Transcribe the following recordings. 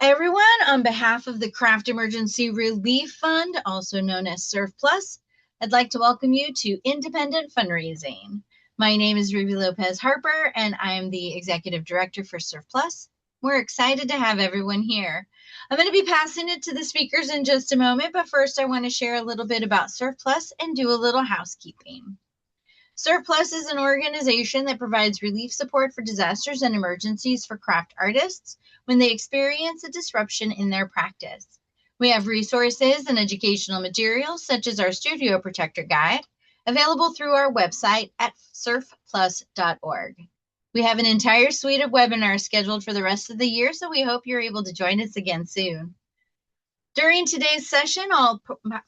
everyone. On behalf of the Craft Emergency Relief Fund, also known as CERF Plus, I'd like to welcome you to Independent Fundraising. My name is Ruby Lopez Harper, and I am the Executive Director for CERF Plus. We're excited to have everyone here. I'm going to be passing it to the speakers in just a moment, but first I want to share a little bit about CERF Plus and do a little housekeeping. CERF Plus is an organization that provides relief support for disasters and emergencies for craft artists when they experience a disruption in their practice. We have resources and educational materials such as our Studio Protector Guide available through our website at cerfplus.org. We have an entire suite of webinars scheduled for the rest of the year, so we hope you're able to join us again soon. During today's session, all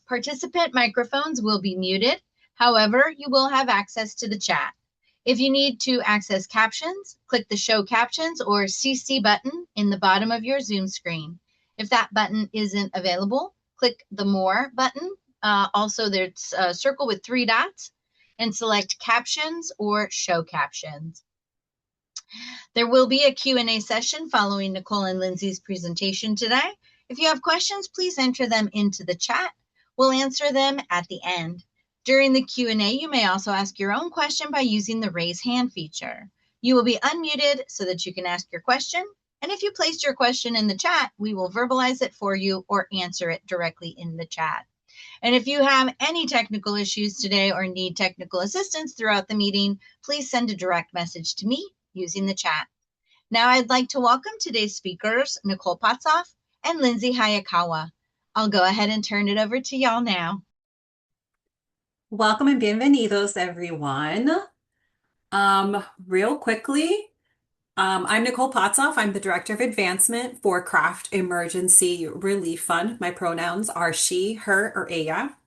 participant microphones will be muted. However, you will have access to the chat. If you need to access captions, click the Show Captions or CC button in the bottom of your Zoom screen. If that button isn't available, click the More button. Also, there's a circle with 3 dots and select Captions or Show Captions. There will be a Q&A session following Nichole and Lindsey's presentation today. If you have questions, please enter them into the chat. We'll answer them at the end. During the Q&A, you may also ask your own question by using the raise hand feature. You will be unmuted so that you can ask your question. And if you placed your question in the chat, we will verbalize it for you or answer it directly in the chat. And if you have any technical issues today or need technical assistance throughout the meeting, please send a direct message to me using the chat. Now I'd like to welcome today's speakers, Nichole Potzauf and Lindsey Hayakawa. I'll go ahead and turn it over to y'all now. Welcome and bienvenidos, everyone. Real quickly, I'm Nichole Potzauf. I'm the Director of Advancement for Craft Emergency Relief Fund. My pronouns are she, her, or ella,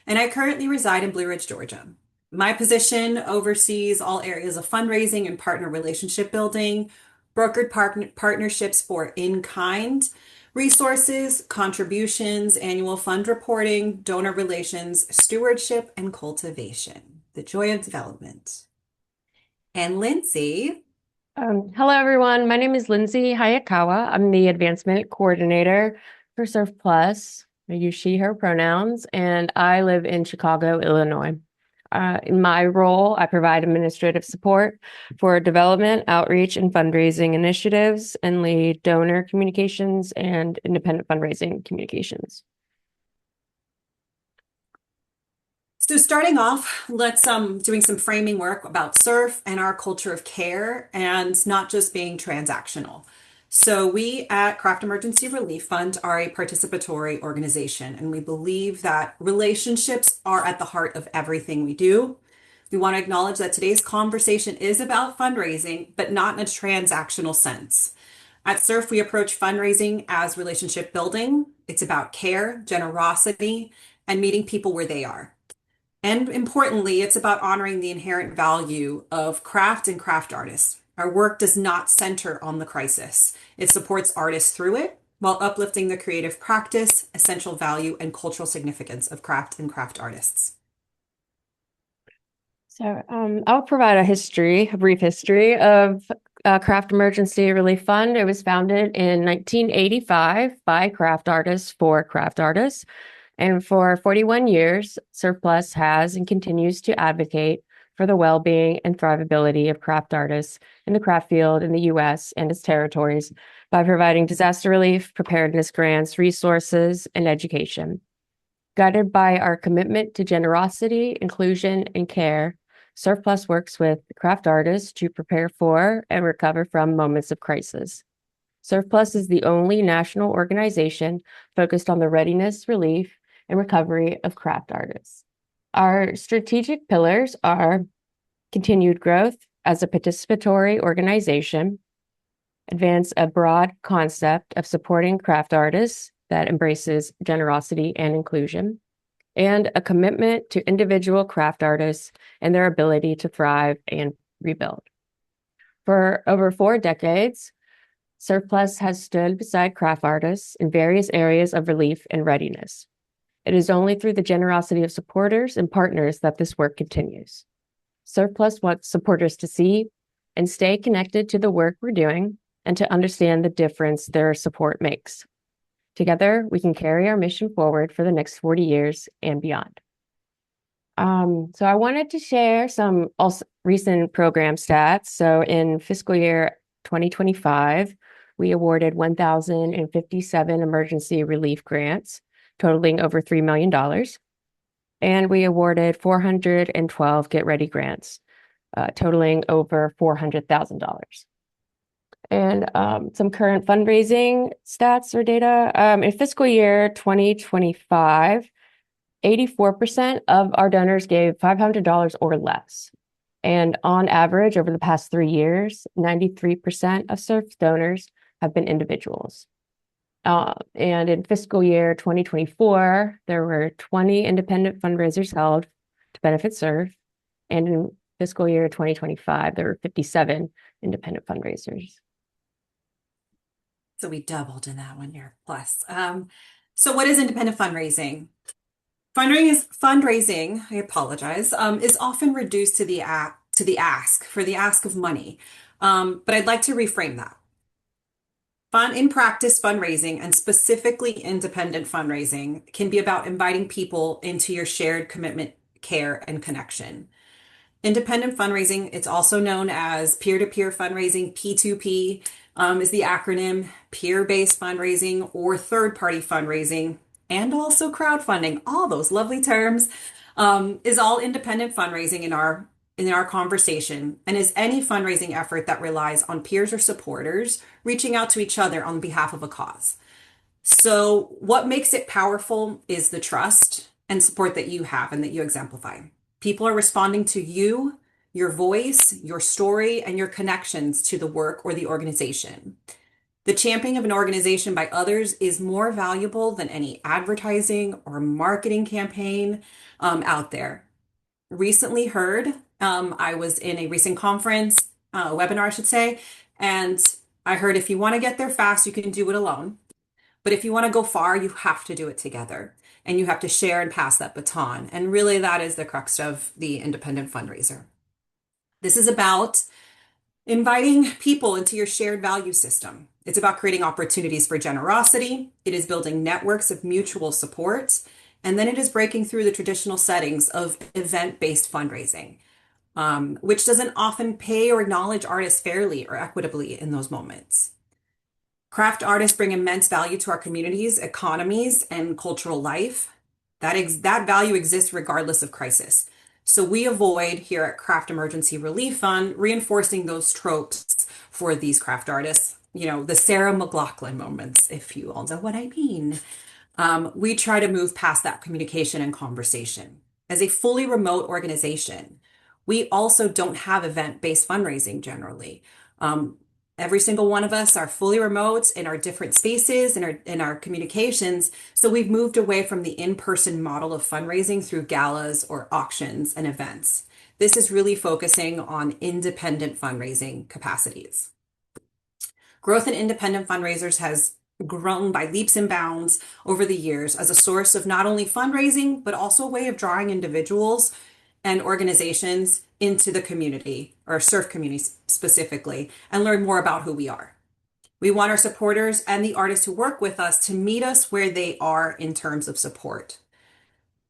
and I currently reside in Blue Ridge, Georgia. My position oversees all areas of fundraising and partner relationship building, brokered partnerships for in-kind resources, contributions, annual fund reporting, donor relations, stewardship, and cultivation. The joy of development. And Lindsey. Hello, everyone. My name is Lindsey Hayakawa. I'm the Advancement Coordinator for CERF Plus. I use she, her pronouns, and I live in Chicago, Illinois. In my role, I provide administrative support for development, outreach, and fundraising initiatives and lead donor communications and independent fundraising communications. So starting off, let's doing some framing work about CERF and our culture of care and not just being transactional. So we at Craft Emergency Relief Fund are a participatory organization, and we believe that relationships are at the heart of everything we do. We want to acknowledge that today's conversation is about fundraising, but not in a transactional sense. At CERF, we approach fundraising as relationship building. It's about care, generosity, and meeting people where they are. And importantly, it's about honoring the inherent value of craft and craft artists. Our work does not center on the crisis. It supports artists through it while uplifting the creative practice, essential value, and cultural significance of craft and craft artists. So I'll provide a brief history of Craft Emergency Relief Fund. It was founded in 1985 by craft artists for craft artists. And for 41 years, CERF Plus has and continues to advocate for the well-being and thrivability of craft artists in the craft field in the U.S. and its territories by providing disaster relief, preparedness grants, resources, and education. Guided by our commitment to generosity, inclusion, and care, CERF Plus works with craft artists to prepare for and recover from moments of crisis. CERF Plus is the only national organization focused on the readiness, relief, and recovery of craft artists. Our strategic pillars are continued growth as a participatory organization, advance a broad concept of supporting craft artists that embraces generosity and inclusion, and a commitment to individual craft artists and their ability to thrive and rebuild. For over 4 decades, CERF Plus has stood beside craft artists in various areas of relief and readiness. It is only through the generosity of supporters and partners that this work continues. CERF Plus wants supporters to see and stay connected to the work we're doing and to understand the difference their support makes. Together, we can carry our mission forward for the next 40 years and beyond. So I wanted to share some also recent program stats. So in fiscal year 2025, we awarded 1,057 emergency relief grants, totaling over $3 million. And we awarded 412 Get Ready grants, totaling over $400,000. And some current fundraising stats or data. In fiscal year 2025, 84% of our donors gave $500 or less. And on average, over the past 3 years, 93% of CERF donors have been individuals. And in fiscal year 2024, there were 20 independent fundraisers held to benefit CERF. And in fiscal year 2025, there were 57 independent fundraisers. So we doubled in that 1 year plus. So what is independent fundraising? Fundraising, I apologize, is often reduced to the ask of money. But I'd like to reframe that. In practice, fundraising, and specifically independent fundraising, can be about inviting people into your shared commitment, care, and connection. Independent fundraising, it's also known as peer-to-peer fundraising, P2P, is the acronym, peer-based fundraising, or third-party fundraising, and also crowdfunding, all those lovely terms, is all independent fundraising in our conversation, and is any fundraising effort that relies on peers or supporters reaching out to each other on behalf of a cause. So what makes it powerful is the trust and support that you have and that you exemplify. People are responding to you, your voice, your story, and your connections to the work or the organization. The championing of an organization by others is more valuable than any advertising or marketing campaign out there. Recently heard, I was in a recent conference, webinar, I should say, and I heard if you want to get there fast, you can do it alone. But if you want to go far, you have to do it together, and you have to share and pass that baton. And really, that is the crux of the independent fundraiser. This is about inviting people into your shared value system. It's about creating opportunities for generosity. It is building networks of mutual support. And then it is breaking through the traditional settings of event-based fundraising, which doesn't often pay or acknowledge artists fairly or equitably in those moments. Craft artists bring immense value to our communities, economies, and cultural life. That value exists regardless of crisis. So we avoid here at Craft Emergency Relief Fund reinforcing those tropes for these craft artists, the Sarah McLachlan moments, if you all know what I mean. We try to move past that communication and conversation. As a fully remote organization, we also don't have event-based fundraising generally. Every single one of us are fully remote in our different spaces and in our communications. So we've moved away from the in-person model of fundraising through galas or auctions and events. This is really focusing on independent fundraising capacities. Growth in independent fundraisers has grown by leaps and bounds over the years as a source of not only fundraising, but also a way of drawing individuals and organizations into the community, or CERF community specifically, and learn more about who we are. We want our supporters and the artists who work with us to meet us where they are in terms of support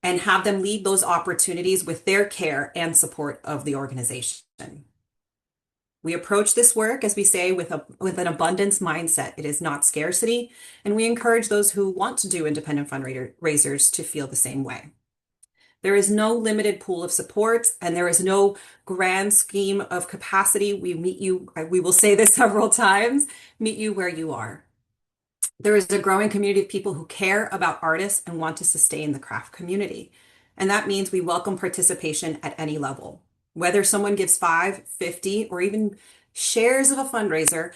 and have them lead those opportunities with their care and support of the organization. We approach this work, as we say, with an abundance mindset. It is not scarcity, and we encourage those who want to do independent fundraisers to feel the same way. There is no limited pool of support, and there is no grand scheme of capacity. We will say this several times, meet you where you are. There is a growing community of people who care about artists and want to sustain the craft community. And that means we welcome participation at any level. Whether someone gives 5, 50, or even shares of a fundraiser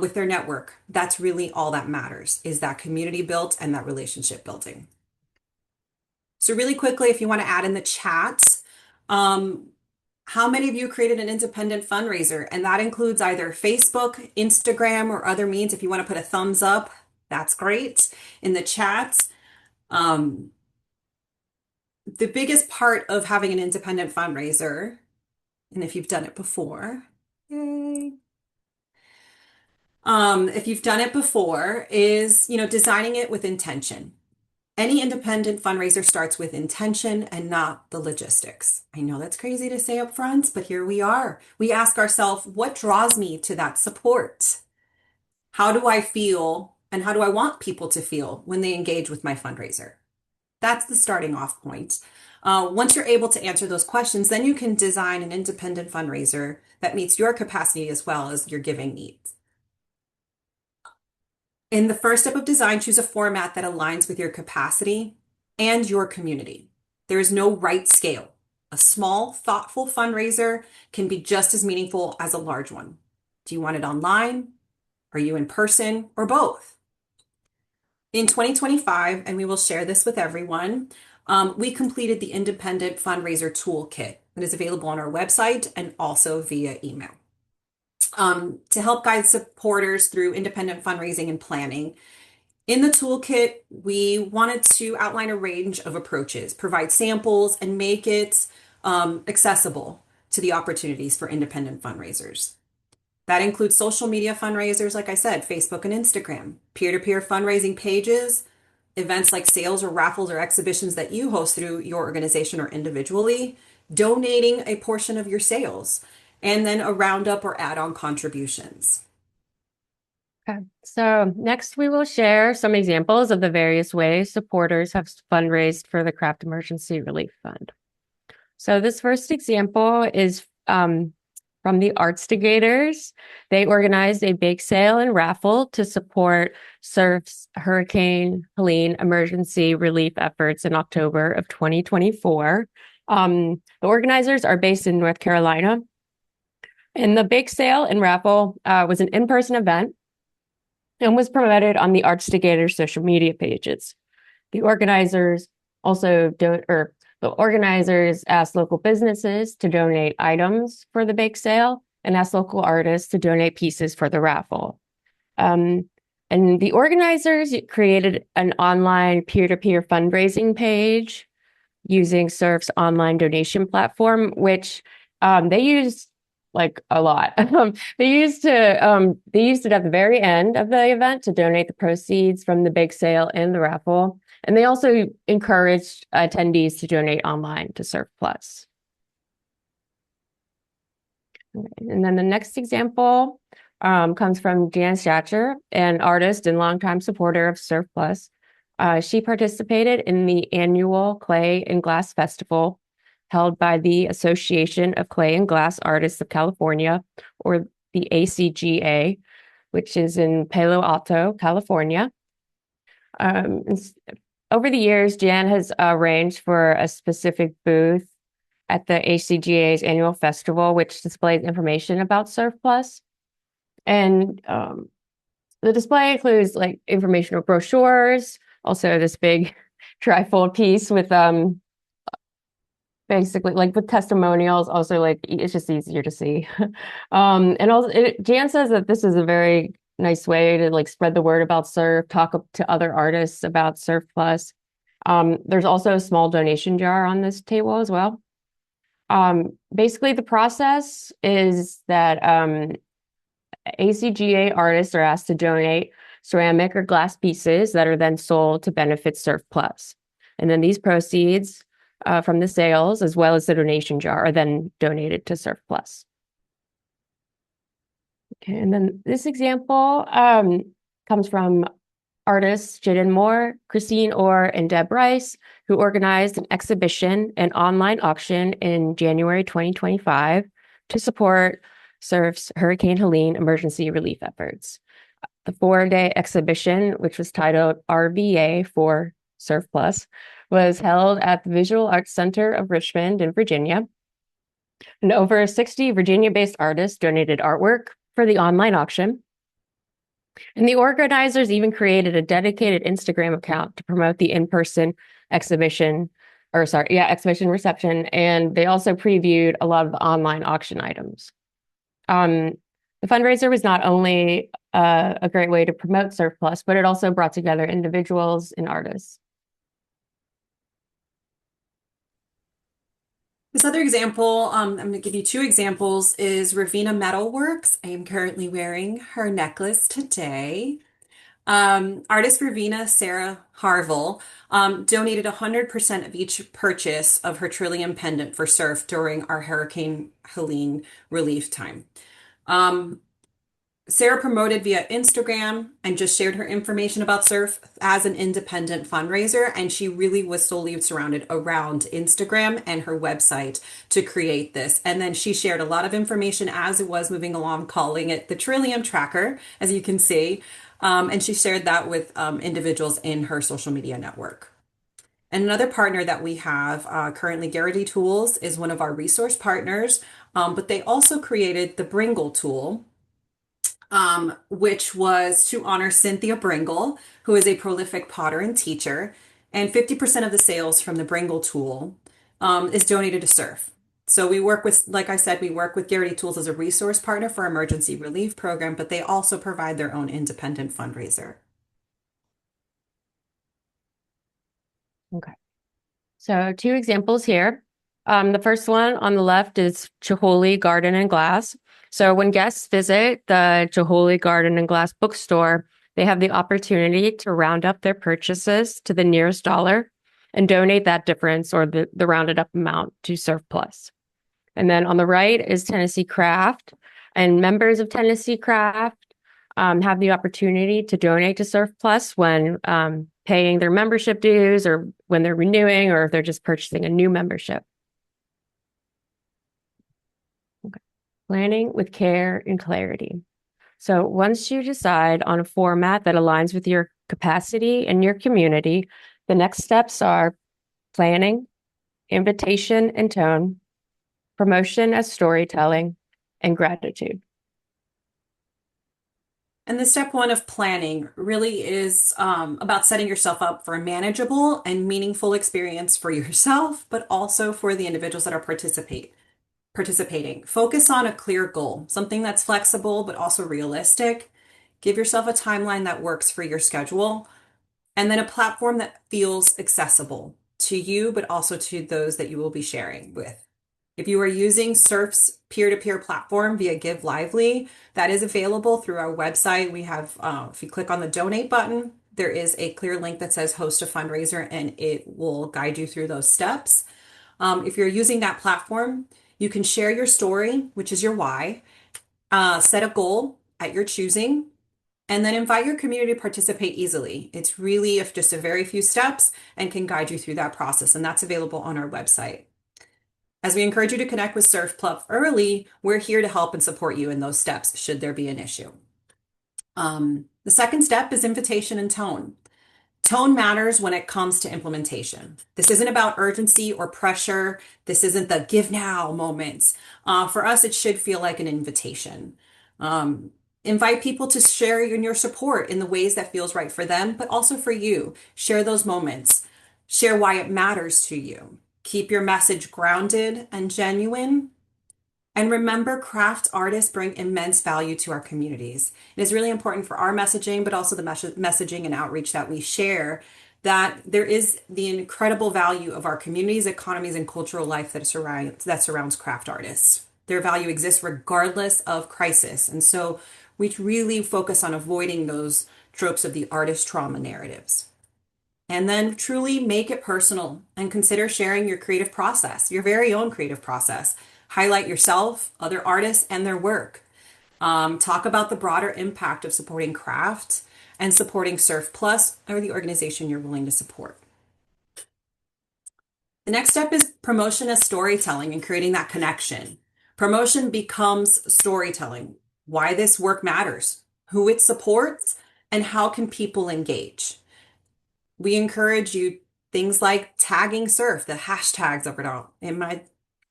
with their network, that's really all that matters, is that community built and that relationship building. So really quickly, if you want to add in the chat, how many of you created an independent fundraiser? And that includes either Facebook, Instagram, or other means. If you want to put a thumbs up, that's great. In the chat, the biggest part of having an independent fundraiser, and if you've done it before, yay, if you've done it before, is, designing it with intention. Any independent fundraiser starts with intention and not the logistics. I know that's crazy to say up front, but here we are. We ask ourselves, what draws me to that support? How do I feel and how do I want people to feel when they engage with my fundraiser? That's the starting off point. Once you're able to answer those questions, then you can design an independent fundraiser that meets your capacity as well as your giving needs. In the first step of design, choose a format that aligns with your capacity and your community. There is no right scale. A small, thoughtful fundraiser can be just as meaningful as a large one. Do you want it online? Are you in person, or both? In 2025, and we will share this with everyone, we completed the Independent Fundraiser Toolkit that is available on our website and also via email. To help guide supporters through independent fundraising and planning, in the toolkit, we wanted to outline a range of approaches, provide samples, and make it accessible to the opportunities for independent fundraisers. That includes social media fundraisers, like I said, Facebook and Instagram, peer-to-peer fundraising pages, events like sales or raffles or exhibitions that you host through your organization or individually, donating a portion of your sales, and then a roundup or add-on contributions. Okay, so next we will share some examples of the various ways supporters have fundraised for the Craft Emergency Relief Fund. So this first example is from the Artstigators. They organized a bake sale and raffle to support CERF's Hurricane Helene emergency relief efforts in October of 2024. The organizers are based in North Carolina. And the bake sale and raffle was an in-person event and was promoted on the Artstigators social media pages. The organizers asked local businesses to donate items for the bake sale and asked local artists to donate pieces for the raffle. And the organizers created an online peer-to-peer fundraising page using CERF's online donation platform, which they used like a lot. They used it at the very end of the event to donate the proceeds from the bake sale and the raffle. And they also encouraged attendees to donate online to CERF Plus. And then the next example comes from Jan Schatcher, an artist and longtime supporter of CERF Plus. She participated in the annual Clay and Glass Festival held by the Association of Clay and Glass Artists of California, or the ACGA, which is in Palo Alto, California. Over the years, Jan has arranged for a specific booth at the ACGA's annual festival, which displays information about CERF Plus. And the display includes like informational brochures, also this big trifold piece with basically like with testimonials, also like it's just easier to see. And also Jan says that this is a very nice way to like spread the word about CERF, talk to other artists about CERF Plus. There's also a small donation jar on this table as well. Basically the process is that ACGA artists are asked to donate ceramic or glass pieces that are then sold to benefit CERF Plus. And then these proceeds from the sales, as well as the donation jar, are then donated to CERF Plus. Okay, and then this example comes from artists Jaden Moore, Christine Orr, and Deb Rice, who organized an exhibition and online auction in January 2025 to support CERF's Hurricane Helene emergency relief efforts. The 4-day exhibition, which was titled RVA for CERF Plus, was held at the Visual Arts Center of Richmond in Virginia. And over 60 Virginia-based artists donated artwork for the online auction. And the organizers even created a dedicated Instagram account to promote the in-person exhibition reception. And they also previewed a lot of the online auction items. The fundraiser was not only a great way to promote CERF Plus, but it also brought together individuals and artists. This other example, I'm going to give you two examples, is Ravina Metalworks. I am currently wearing her necklace today. Artist Ravina Sarah Harville donated 100% of each purchase of her Trillium pendant for CERF during our Hurricane Helene relief time. Sarah promoted via Instagram and just shared her information about CERF as an independent fundraiser. And she really was solely surrounded around Instagram and her website to create this. And then she shared a lot of information as it was moving along, calling it the Trillium Tracker, as you can see. And she shared that with individuals in her social media network. And another partner that we have currently, Garrity Tools, is one of our resource partners, but they also created the Bringle tool, which was to honor Cynthia Bringle, who is a prolific potter and teacher. And 50% of the sales from the Bringle tool is donated to CERF. So we work with, like I said, we work with Garrity Tools as a resource partner for emergency relief program, but they also provide their own independent fundraiser. Okay. So two examples here. The first one on the left is Nichole Garden and Glass. So when guests visit the Nichole Garden and Glass bookstore, they have the opportunity to round up their purchases to the nearest dollar and donate that difference or the rounded up amount to CERF Plus. And then on the right is Tennessee Craft. And members of Tennessee Craft have the opportunity to donate to CERF Plus when paying their membership dues or when they're renewing or if they're just purchasing a new membership. Okay. Planning with care and clarity. So once you decide on a format that aligns with your capacity and your community, the next steps are planning, invitation and tone, promotion as storytelling, and gratitude. And the step one of planning really is about setting yourself up for a manageable and meaningful experience for yourself, but also for the individuals that are participating. Focus on a clear goal, something that's flexible, but also realistic. Give yourself a timeline that works for your schedule, and then a platform that feels accessible to you, but also to those that you will be sharing with. If you are using CERF's peer-to-peer platform via Give Lively, that is available through our website. We have, if you click on the donate button, there is a clear link that says host a fundraiser, and it will guide you through those steps. If you're using that platform, you can share your story, which is your why, set a goal at your choosing, and then invite your community to participate easily. It's really just a very few steps and can guide you through that process, and that's available on our website. As we encourage you to connect with CERF Plus early, we're here to help and support you in those steps should there be an issue. The second step is invitation and tone. Tone matters when it comes to implementation. This isn't about urgency or pressure. This isn't the give now moments. For us, it should feel like an invitation. Invite people to share in your support in the ways that feels right for them, but also for you. Share those moments. Share why it matters to you. Keep your message grounded and genuine. And remember, craft artists bring immense value to our communities. It is really important for our messaging, but also the messaging and outreach that we share, that there is the incredible value of our communities, economies, and cultural life that surrounds craft artists. Their value exists regardless of crisis. And so we really focus on avoiding those tropes of the artist trauma narratives. And then truly make it personal and consider sharing your creative process, your very own creative process. Highlight yourself, other artists, and their work. Talk about the broader impact of supporting craft and supporting CERF Plus or the organization you're willing to support. The next step is promotion as storytelling and creating that connection. Promotion becomes storytelling. Why this work matters, who it supports, and how can people engage. We encourage you things like tagging CERF, the hashtags of it all. In my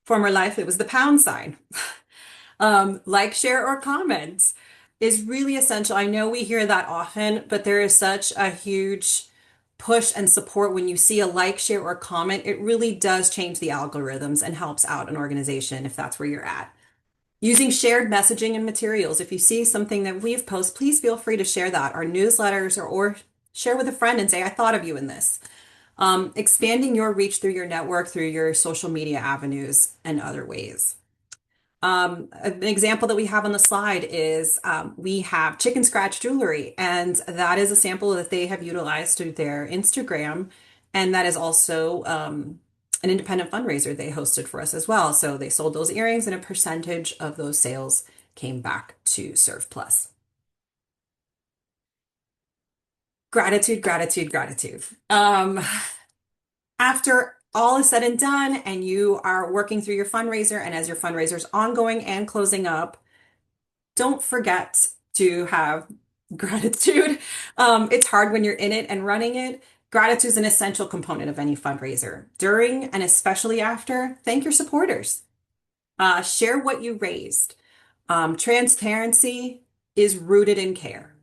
former life, it was the pound sign. Like, share, or comment is really essential. I know we hear that often, but there is such a huge push and support when you see a like, share, or comment. It really does change the algorithms and helps out an organization if that's where you're at. Using shared messaging and materials. If you see something that we've posted, please feel free to share that. Our newsletters or share with a friend and say, I thought of you in this. Expanding your reach through your network, through your social media avenues and other ways. An example that we have on the slide is we have chicken scratch jewelry, and that is a sample that they have utilized through their Instagram. And that is also an independent fundraiser they hosted for us as well. So they sold those earrings, and a percentage of those sales came back to CERF Plus. Gratitude, gratitude, gratitude. After all is said and done, and you are working through your fundraiser, and as your fundraiser is ongoing and closing up, don't forget to have gratitude. It's hard when you're in it and running it. Gratitude is an essential component of any fundraiser. During and especially after, thank your supporters. Share what you raised. Transparency is rooted in care.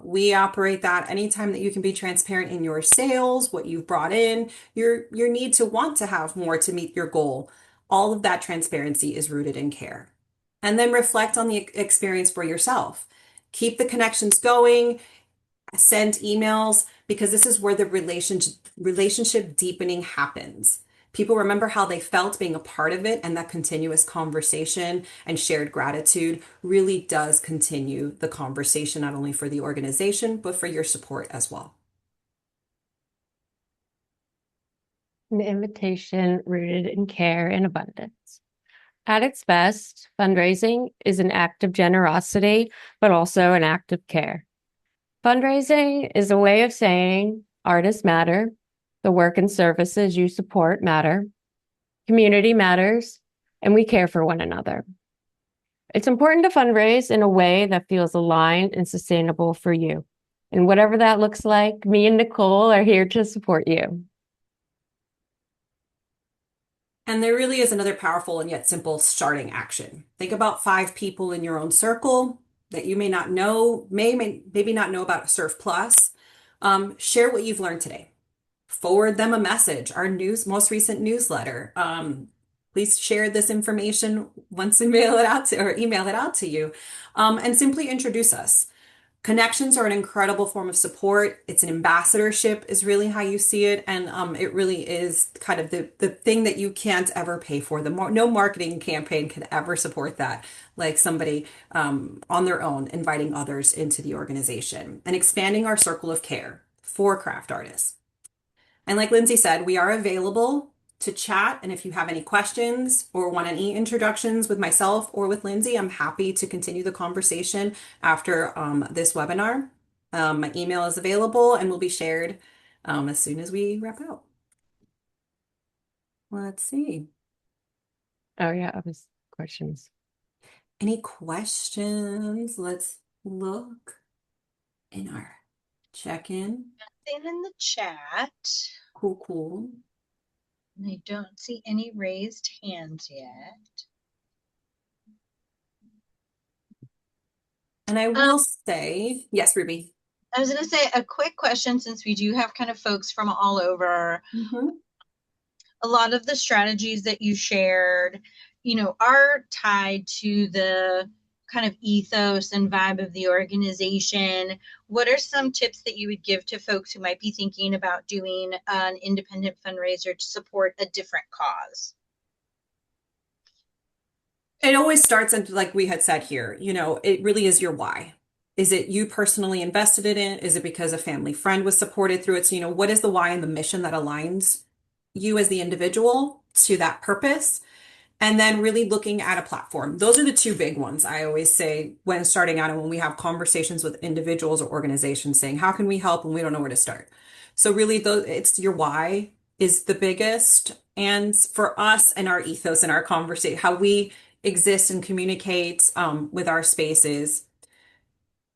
We operate that anytime that you can be transparent in your sales, what you've brought in, your need to want to have more to meet your goal. All of that transparency is rooted in care. And then reflect on the experience for yourself. Keep the connections going, send emails, because this is where the relationship deepening happens. People remember how they felt being a part of it, and that continuous conversation and shared gratitude really does continue the conversation, not only for the organization, but for your support as well. An invitation rooted in care and abundance. At its best, fundraising is an act of generosity, but also an act of care. Fundraising is a way of saying artists matter, the work and services you support matter, community matters, and we care for one another. It's important to fundraise in a way that feels aligned and sustainable for you. And whatever that looks like, me and Nichole are here to support you. And there really is another powerful and yet simple starting action. Think about 5 people in your own circle that you may not know, maybe not know about CERF Plus. Share what you've learned today. Forward them a message, our most recent newsletter. Please share this information once we mail it out to or email it out to you, and simply introduce us. Connections are an incredible form of support. It's an ambassadorship is really how you see it. And it really is kind of the thing that you can't ever pay for. No marketing campaign could ever support that, like somebody on their own inviting others into the organization and expanding our circle of care for craft artists. And like Lindsey said, we are available to chat. And if you have any questions or want any introductions with myself or with Lindsey, I'm happy to continue the conversation after this webinar. My email is available and will be shared as soon as we wrap out. Let's see. Oh, yeah, it was questions. Any questions? Let's look in our check-in. Nothing in the chat. Cool, cool. And I don't see any raised hands yet. And I will say, yes, Ruby. I was going to say a quick question, since we do have kind of folks from all over. A lot of the strategies that you shared, are tied to the kind of ethos and vibe of the organization. What are some tips that you would give to folks who might be thinking about doing an independent fundraiser to support a different cause? It always starts, and like we had said here, it really is your why. Is it you personally invested in it? Is it because a family friend was supported through it? So, what is the why and the mission that aligns you as the individual to that purpose? And then really looking at a platform. Those are the 2 big ones I always say when starting out and when we have conversations with individuals or organizations saying, how can we help when we don't know where to start? So really, it's your why is the biggest. And for us and our ethos and our conversation, how we exist and communicate with our spaces,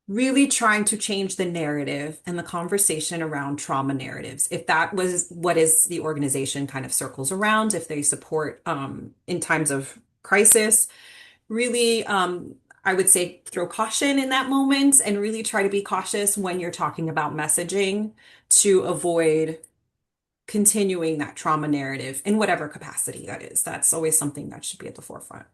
really trying to change the narrative and the conversation around trauma narratives. If that was what is the organization kind of circles around, if they support in times of crisis, really, I would say throw caution in that moment and really try to be cautious when you're talking about messaging to avoid continuing that trauma narrative in whatever capacity that is. That's always something that should be at the forefront.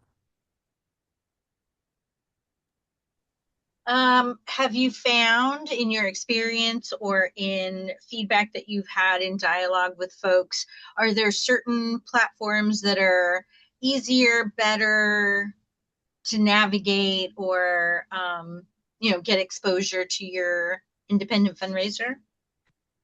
Have you found in your experience or in feedback that you've had in dialogue with folks, are there certain platforms that are easier, better to navigate or, get exposure to your independent fundraiser?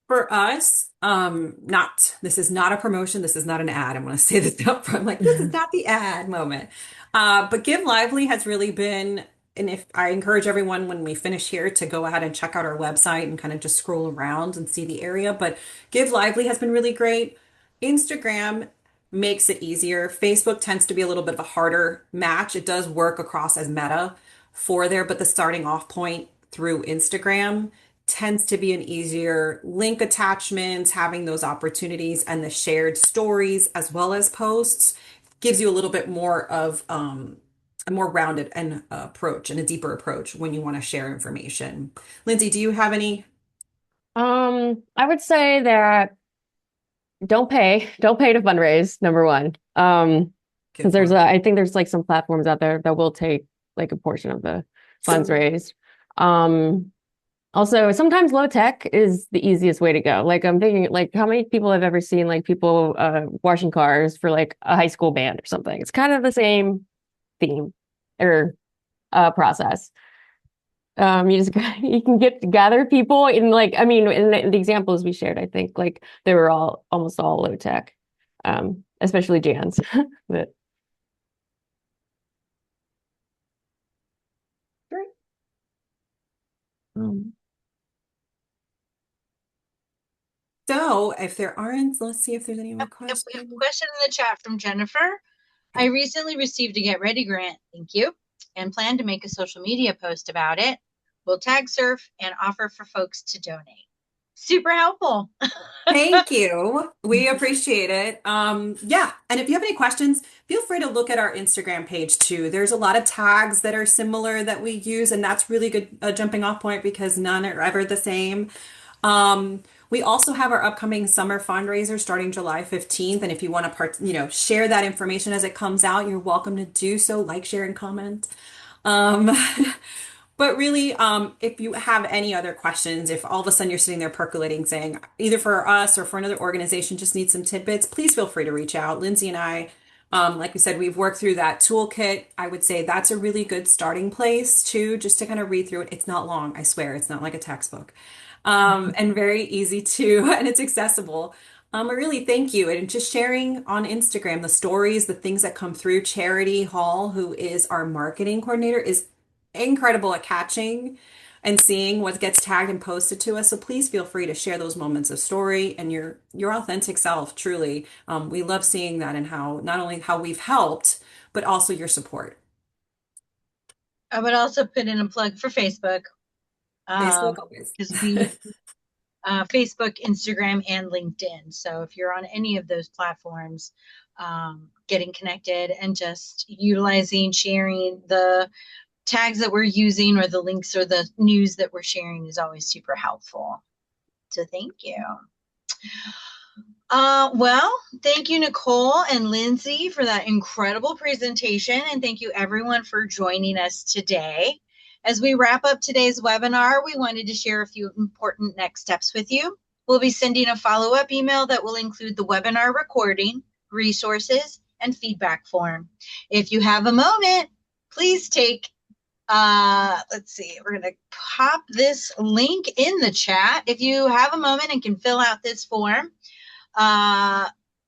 For us, this is not a promotion. This is not an ad. I'm going to say this up front. Like, this is not the ad moment. But Give Lively has really been, and if I encourage everyone when we finish here to go ahead and check out our website and kind of just scroll around and see the area. But Give Lively has been really great. Instagram makes it easier. Facebook tends to be a little bit of a harder match. It does work across as Meta for there, but the starting off point through Instagram tends to be an easier link attachments, having those opportunities and the shared stories as well as posts gives you a little bit more of a more rounded and approach and a deeper approach when you want to share information. Lindsay, do you have any? I would say that don't pay to fundraise, number one. Good Because point. I think there's like some platforms out there that will take like a portion of the funds raised. Um, Also, sometimes low tech is the easiest way to go. Like I'm thinking, like how many people have ever seen like people washing cars for like a high school band or something? It's kind of the same theme or process. You just you can gather people in like I mean in the examples we shared, I think like they were all almost all low tech, especially Jan's. But Great. um, So if there aren't, let's see if there's any more Yep, we have a questions. question in the chat from Jennifer. I recently received a Get Ready grant, thank you, and plan to make a social media post about it. We'll tag CERF and offer for folks to donate. Super helpful. Thank you. We appreciate it. Yeah. And if you have any questions, feel free to look at our Instagram page too. There's a lot of tags that are similar that we use, and that's really good jumping off point because none are ever the same. We also have our upcoming summer fundraiser starting July 15th. And if you want to share that information as it comes out, you're welcome to do so, like, share, and comment. Um, But really, if you have any other questions, if all of a sudden you're sitting there percolating, saying either for us or for another organization, just need some tidbits, please feel free to reach out. Lindsay and I, like we said, we've worked through that toolkit. I would say that's a really good starting place too, just to kind of read through it. It's not long, I swear. It's not like a textbook. And very easy to, and it's accessible. I really thank you. And just sharing on Instagram the stories, the things that come through. Charity Hall, who is our marketing coordinator, is incredible at catching and seeing what gets tagged and posted to us. So please feel free to share those moments of story and your authentic self. Truly, we love seeing that and how not only how we've helped, but also your support. I would also put in a plug for Facebook, Facebook always. because we Facebook, Instagram, and LinkedIn. So if you're on any of those platforms, getting connected and just utilizing, sharing the tags that we're using or the links or the news that we're sharing is always super helpful. So thank you. Well, thank you, Nichole and Lindsay, for that incredible presentation. And thank you, everyone, for joining us today. As we wrap up today's webinar, we wanted to share a few important next steps with you. We'll be sending a follow-up email that will include the webinar recording, resources, and feedback form. If you have a moment, please take let's see, we're going to pop this link in the chat. If you have a moment and can fill out this form,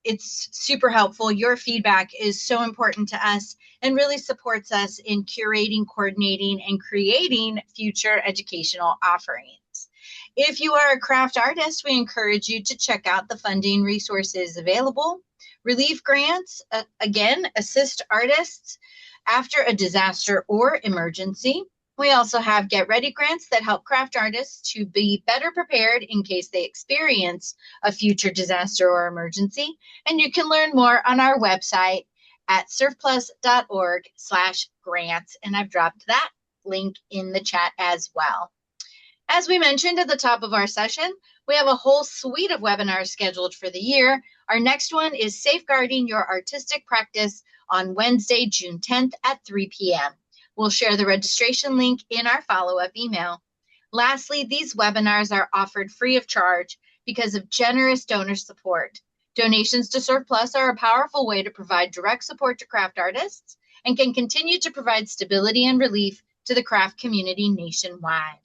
it's super helpful. Your feedback is so important to us and really supports us in curating, coordinating, and creating future educational offerings. If you are a craft artist, we encourage you to check out the funding resources available. Relief grants, again, assist artists after a disaster or emergency. We also have Get Ready grants that help craft artists to be better prepared in case they experience a future disaster or emergency. And you can learn more on our website at surfplus.org/grants. And I've dropped that link in the chat as well. As we mentioned at the top of our session, we have a whole suite of webinars scheduled for the year. Our next one is Safeguarding Your Artistic Practice on Wednesday, June 10th at 3 p.m. We'll share the registration link in our follow-up email. Lastly, these webinars are offered free of charge because of generous donor support. Donations to CERF Plus are a powerful way to provide direct support to craft artists and can continue to provide stability and relief to the craft community nationwide.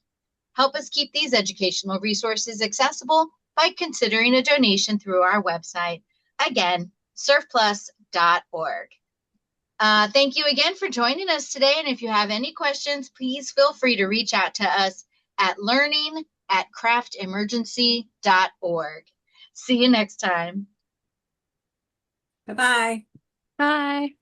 Help us keep these educational resources accessible by considering a donation through our website. Again, cerfplus.org. Thank you again for joining us today. And if you have any questions, please feel free to reach out to us at learning@craftemergency.org. See you next time. Bye-bye. Bye.